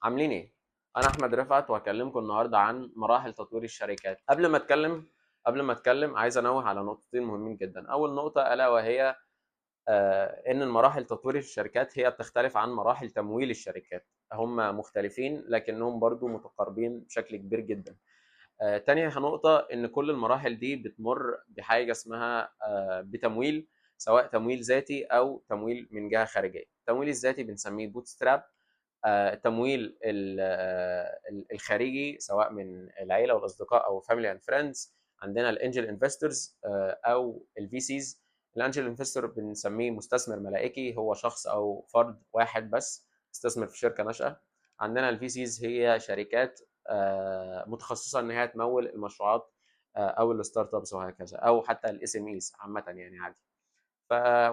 عاملين ايه؟ انا احمد رفعت وهكلمكم النهارده عن مراحل تطوير الشركات. قبل ما اتكلم عايز انوه على نقطتين مهمين جدا. اول نقطه الا وهي ان المراحل تطوير الشركات هي بتختلف عن مراحل تمويل الشركات. هم مختلفين لكنهم برضو متقاربين بشكل كبير جدا. تاني نقطة إن كل المراحل دي بتمر بحاجة اسمها بتمويل، سواء تمويل ذاتي أو تمويل من جهة خارجية. التمويل الذاتي بنسميه بوت ستراب. التمويل الخارجي سواء من العيله والاصدقاء او فاميلي اند فريندز، عندنا الانجل انفستورز او الفي سيز. الانجل انفستور بنسميه مستثمر ملائكي، هو شخص او فرد واحد بس استثمر في شركه ناشئه. عندنا الفي سيز هي شركات متخصصه ان هي تمول المشروعات او الستارت ابس وهكذا، او حتى الاس ام ايز عامه يعني عادي.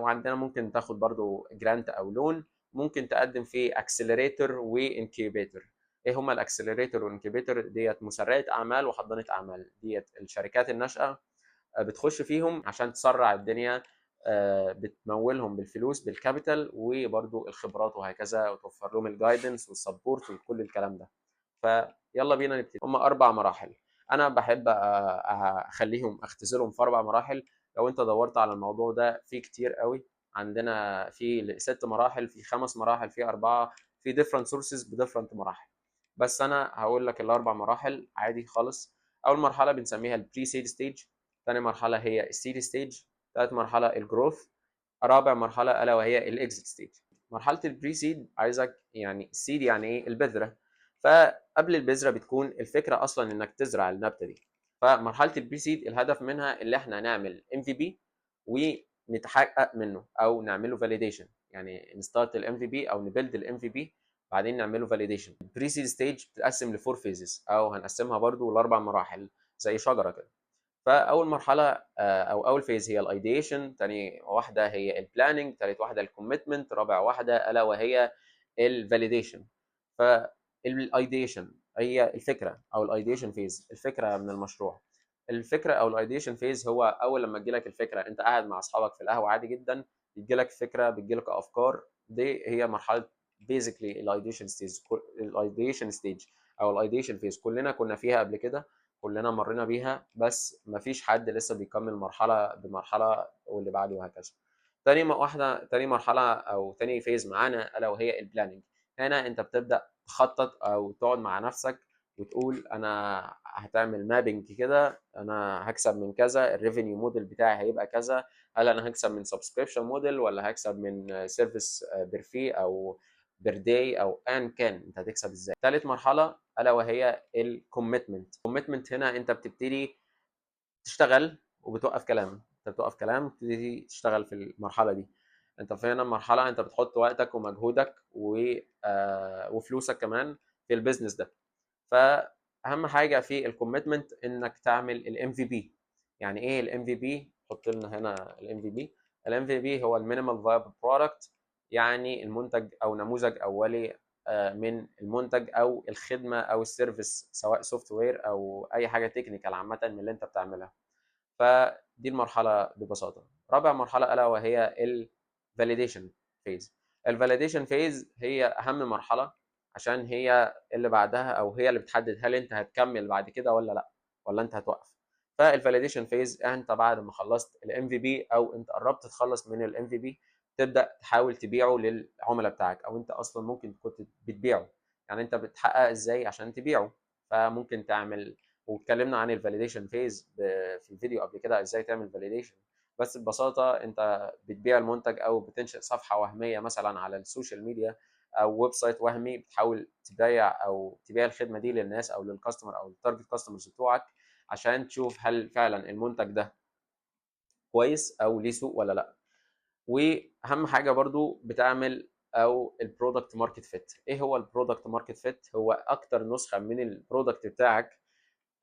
وعندنا ممكن تاخد برضو جرانت او لون. ممكن تقدم في اكسلريتور وانكيبيتور. ايه هما الاكسلريتور والانكيبيتور؟ ديت مسرعه اعمال وحضانه اعمال، ديت الشركات الناشئه بتخش فيهم عشان تسرع الدنيا. بتمولهم بالفلوس بالكابيتال وبرضو الخبرات وهكذا، وتوفر لهم الجايدنس والسبورت وكل الكلام ده. فيلا بينا نبتدي. هم 4 مراحل. انا بحب اخليهم اختزلهم في 4 مراحل. لو انت دورت على الموضوع ده في كتير قوي. عندنا في 6 مراحل، في 5 مراحل، في 4، في different sources ب different مراحل. بس انا هقول لك ال4 مراحل عادي خالص. اول مرحله بنسميها البري سيد ستيج. ثاني مرحله هي السيد ستيج. ثالث مرحله الجروث. رابع مرحله الا وهي الاكزيت ستيج. مرحله البري سيد عايزك يعني السيد يعني ايه؟ البذره. فقبل البذره بتكون الفكره اصلا انك تزرع النبته دي. فمرحله البري سيد الهدف منها اللي احنا نعمل ام في بي ونتحقق منه او نعمله فاليديشن، يعني نستارت الام في بي او نبيلد الام في بي بعدين نعمله فاليديشن. البري سيد ستيج بتتقسم لفور فيزز او هنقسمها برضو ل4 مراحل زي شجره كده. فاول مرحله او اول فيز هي الايديشن، ثاني واحده هي البلاننج، ثالث واحده الكوميتمنت، رابع واحده الا وهي الفاليديشن. فالايديشن هي الفكره او الايديشن فيز، الفكره من المشروع. الفكره او الايديشن فيز هو اول لما تجي لك الفكره، انت قاعد مع اصحابك في القهوه عادي جدا، بتجي لك فكره، بتجي لك افكار. دي هي مرحله بيزيكلي الايديشن ستيج. الايديشن ستيج او الايديشن فيز كلنا كنا فيها قبل كده، كلنا مرينا بيها، بس مفيش حد لسه بيكمل مرحله بمرحله واللي بعده وهكذا. تاني مرحله او تاني فيز معانا الا وهي البلاننج. هنا انت بتبدا تخطط او تقعد مع نفسك وتقول انا هتعمل مابنج كده، انا هكسب من كذا، الريفينيو موديل بتاعي هيبقى كذا، هل انا هكسب من سبسكريبشن موديل ولا هكسب من سيرفيس بير في او بير داي او ان كان، انت هتكسب ازاي. ثالث مرحله الا وهي الكوميتمنت. الكوميتمنت هنا انت بتبتدي تشتغل وبتوقف كلام، انت بتوقف كلام تبتدي تشتغل في المرحله دي. انت في هنا مرحله انت بتحط وقتك ومجهودك وفلوسك كمان في البيزنس ده. فاهم حاجه في الكوميتمنت انك تعمل الام في بي. يعني ايه الام في بي؟ حط لنا هنا الام في بي. الام في بي هو المينيمال فايبل برودكت، يعني المنتج او نموذج اولي من المنتج او الخدمه او السيرفيس، سواء سوفت وير او اي حاجه تكنيكال عامه من اللي انت بتعملها. فدي المرحله ببساطه. رابع مرحله الا وهي الفاليديشن فيز. الفاليديشن فيز هي اهم مرحله، عشان هي اللي بعدها او هي اللي بتحدد هل انت هتكمل بعد كده ولا لا، ولا انت هتوقف. فالفاليديشن فيز انت بعد ما خلصت الام في بي او انت قربت تخلص من الام في بي، تبدا تحاول تبيعه للعملاء بتاعك، او انت اصلا ممكن كنت بتبيعه. يعني انت بتحقق ازاي عشان تبيعه. فممكن تعمل، واتكلمنا عن الفاليديشن فيز في الفيديو قبل كده ازاي تعمل فاليديشن. بس ببساطه انت بتبيع المنتج او بتنشئ صفحه وهميه مثلا على السوشيال ميديا او ويب سايت وهمي، بتحاول تبيع الخدمه دي للناس او للكاستمر او التارجت كاستمرز بتوعك، عشان تشوف هل فعلا المنتج ده كويس او ليه سوق ولا لا. واهم حاجه برضو بتعمل او البرودكت ماركت فيت. ايه هو البرودكت ماركت فيت؟ هو اكتر نسخه من البرودكت بتاعك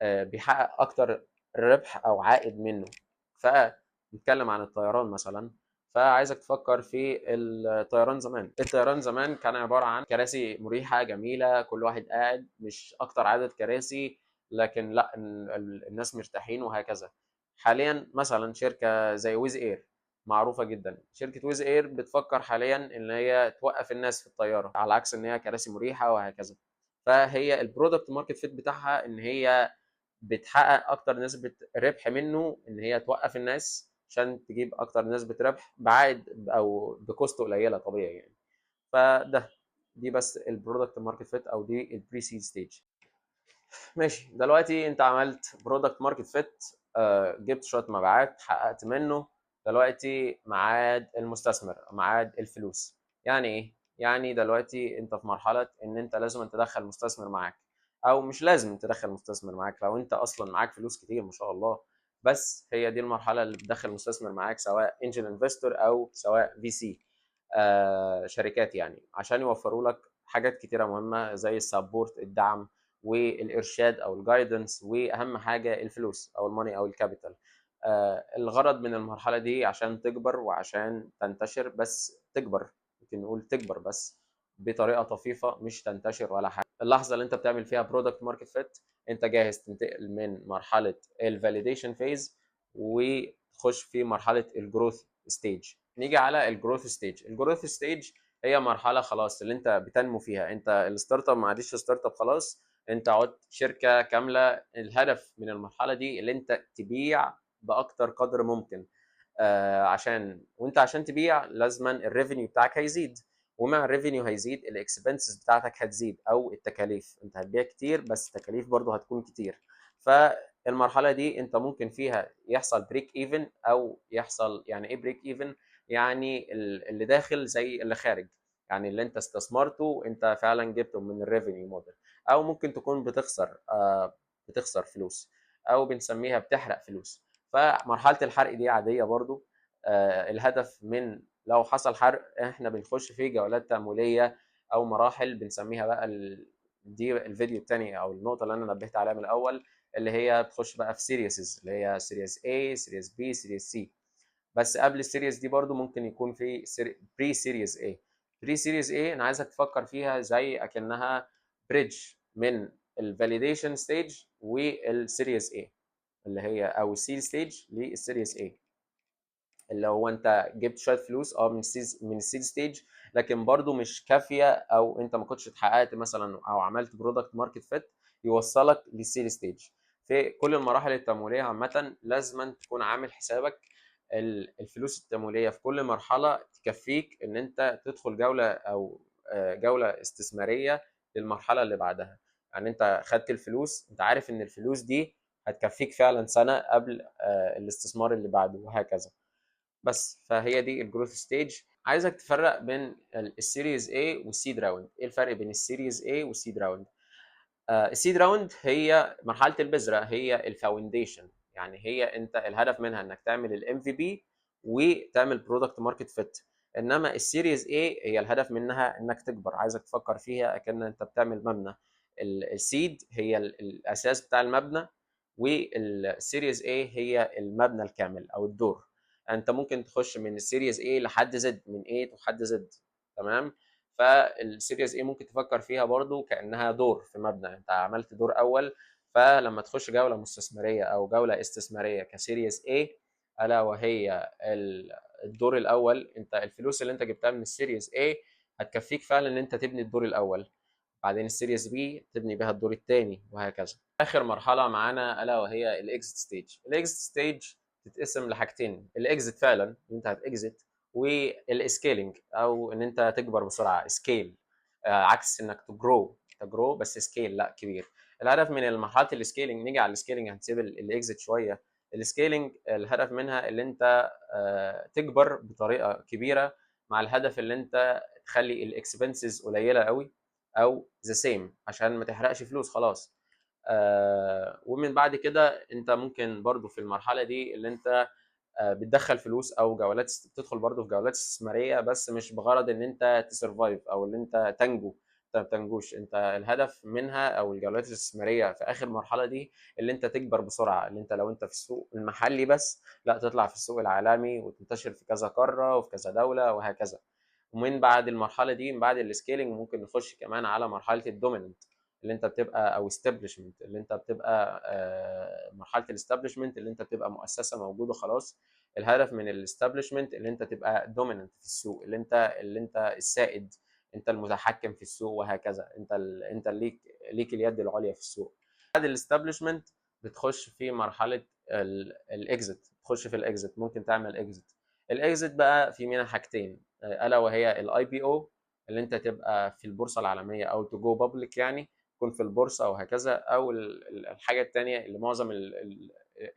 بيحقق اكتر ربح او عائد منه. فنتكلم عن الطيران مثلا. فعايزك تفكر في الطيران زمان. الطيران زمان كان عبارة عن كراسي مريحة جميلة، كل واحد قاعد، مش اكتر عدد كراسي، لكن لا الناس مرتاحين وهكذا. حاليا مثلا شركة زي ويز اير معروفة جدا. شركة ويز اير بتفكر حاليا ان هي توقف الناس في الطيارة، على عكس ان هي كراسي مريحة وهكذا. فهي البرودكت ماركت فيت بتاعها ان هي بتحقق اكتر نسبه ربح منه، ان هي توقف الناس عشان تجيب اكتر نسبه ربح بعائد او بكوست قليله طبيعي يعني. دي بس البرودكت ماركت فيت او دي البري سيد ستيج. ماشي، دلوقتي انت عملت برودكت ماركت فيت، جبت شويه مبيعات حققت منه. دلوقتي ميعاد المستثمر، ميعاد الفلوس. يعني ايه؟ يعني دلوقتي انت في مرحله ان انت لازم تدخل مستثمر معاك، او مش لازم تدخل مستثمر معاك لو انت اصلا معاك فلوس كتير ما شاء الله. بس هي دي المرحله اللي بتدخل مستثمر معاك، سواء انجل انفستور او سواء في سي، شركات يعني، عشان يوفروا لك حاجات كتيره مهمه زي السبورت، الدعم والارشاد او الجايدنس، واهم حاجه الفلوس او الماني او الكابيتال. الغرض من المرحله دي عشان تكبر وعشان تنتشر، بس تكبر، ممكن نقول تكبر بس بطريقه طفيفه، مش تنتشر ولا حاجه. اللحظه اللي انت بتعمل فيها برودكت ماركت فيت، انت جاهز تنتقل من مرحله الفاليديشن فيز وتخش في مرحله الجروث ستيج. نيجي على الجروث ستيج. الجروث ستيج هي مرحله خلاص اللي انت بتنمو فيها، انت الستارت اب ما عادش ستارت اب خلاص، انت عدت شركه كامله. الهدف من المرحله دي اللي انت تبيع باكتر قدر ممكن، عشان تبيع لازما الريفينيو بتاعك هيزيد، ومع الريفينيو هيزيد الاكسبنسز بتاعتك هتزيد، او التكاليف. انت هتبيع كتير بس التكاليف برضه هتكون كتير. فالمرحله دي انت ممكن فيها يحصل بريك ايفن، او يحصل يعني ايه بريك ايفن؟ يعني اللي داخل زي اللي خارج، يعني اللي انت استثمرته انت فعلا جبته من الريفينيو موديل. او ممكن تكون بتخسر فلوس، او بنسميها بتحرق فلوس. فمرحله الحرق دي عاديه برضو. الهدف من لو حصل حرق، احنا بنخش في جولات تأملية او مراحل بنسميها بقى دي الفيديو الثاني او النقطه اللي انا نبهت عليها من الاول، اللي هي بتخش بقى في سيريسز، اللي هي سيريز A، سيريز B، سيريز C. بس قبل السيريز دي برضو ممكن يكون في بري سيريز A. بري سيريز A انا عايزك تفكر فيها زي اكنها بريدج من الفاليديشن ستيج والسيريز A، اللي هي او السيل ستيج للسيريس A. اللي هو انت جبت شويه فلوس من السيد ستيج، لكن برضو مش كافيه، او انت ما كنتش اتحققت مثلا او عملت برودكت ماركت فيت يوصلك للسيل ستيج. في كل المراحل التمويليه عامه لازم تكون عامل حسابك الفلوس التمويليه في كل مرحله تكفيك ان انت تدخل جوله او جوله استثماريه للمرحله اللي بعدها. يعني انت خدت الفلوس، انت عارف ان الفلوس دي هتكفيك فعلا سنه قبل الاستثمار اللي بعده، وهكذا. بس فهي دي الجروث ستيج. عايزك تفرق بين السيريز A والسيد راوند. ايه الفرق بين السيريز A والسيد راوند؟ السيد راوند هي مرحله البذره، هي الفاونديشن، يعني هي انت الهدف منها انك تعمل الام في بي وتعمل برودكت ماركت فيت. انما السيريز A هي الهدف منها انك تكبر. عايزك تفكر فيها اكن انت بتعمل مبنى. السيد هي الاساس بتاع المبنى، والسيريز A هي المبنى الكامل او الدور. انت ممكن تخش من السيريز A لحد زد، من A لحد زد، تمام. فالسيريز A ممكن تفكر فيها برضو كانها دور في مبنى، انت عملت دور اول. فلما تخش جوله مستثمريه او جوله استثماريه كسيريز A، الا وهي الدور الاول، انت الفلوس اللي انت جبتها من السيريز A هتكفيك فعلا ان انت تبني الدور الاول. بعدين السيريز بي تبني بها الدور الثاني، وهكذا. اخر مرحله معانا الا وهي الاكزit ستيج. الاكزit ستيج تتقسم لحاجتين: الاكزit فعلا اللي انت هتاكزت، والسكيلينج او ان انت تكبر بسرعه، سكيل. عكس انك تجرو بس سكيل لا كبير. الهدف من مرحله السكيلينج، نيجي على السكيلينج هنسيب الاكزit شويه. السكيلينج الهدف منها اللي انت تكبر بطريقه كبيره، مع الهدف اللي انت تخلي الاكسبنسز قليله قوي او ذا سيم عشان ما تحرقش فلوس خلاص. ومن بعد كده انت ممكن برضو في المرحله دي اللي انت بتدخل فلوس او جولات، بتدخل برضو في جولات استثماريه، بس مش بغرض ان انت تسرفايف او ان انت تنجو. انت ما بتنجوش، انت الهدف منها او الجولات الاستثماريه في اخر مرحله دي اللي انت تكبر بسرعه، اللي انت لو انت في السوق المحلي بس، لا تطلع في السوق العالمي وتنتشر في كذا قاره وفي كذا دوله وهكذا. ومن بعد المرحله دي، من بعد السكيلينج، ممكن نخش كمان على مرحله الدوميننت، اللي انت بتبقى او استابليشمنت، اللي انت بتبقى مرحله الاستابليشمنت اللي انت بتبقى مؤسسه موجوده خلاص. الهدف من الاستابليشمنت اللي انت تبقى دوميننت في السوق، اللي انت السائد، انت المتحكم في السوق وهكذا، انت ليك اليد العليا في السوق. بعد الاستابليشمنت بتخش في مرحله الاكزit، تخش في الاكزit، ممكن تعمل اكزit. الاكزit بقى في منها حاجتين، الا وهي الاي بي او، اللي انت تبقى في البورصه العالميه او تو جو بابليك، يعني تكون في البورصه وهكذا. او الحاجه الثانيه اللي معظم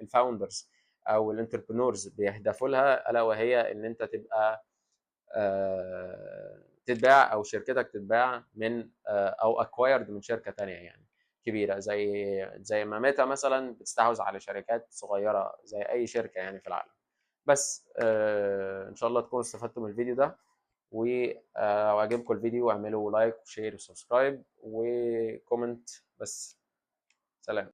الفاوندرز او الانتربرنورز بيهدفوا لها، الا وهي ان انت تبقى تتباع او شركتك تتباع من او اكوايرد من شركه ثانيه يعني كبيره، زي ما ميتا مثلا بتستحوذ على شركات صغيره زي اي شركه يعني في العالم. بس ان شاء الله تكونوا استفدتوا من الفيديو ده، وعجبكم الفيديو اعملوا لايك وشير وسبسكرايب وكومنت. بس سلام.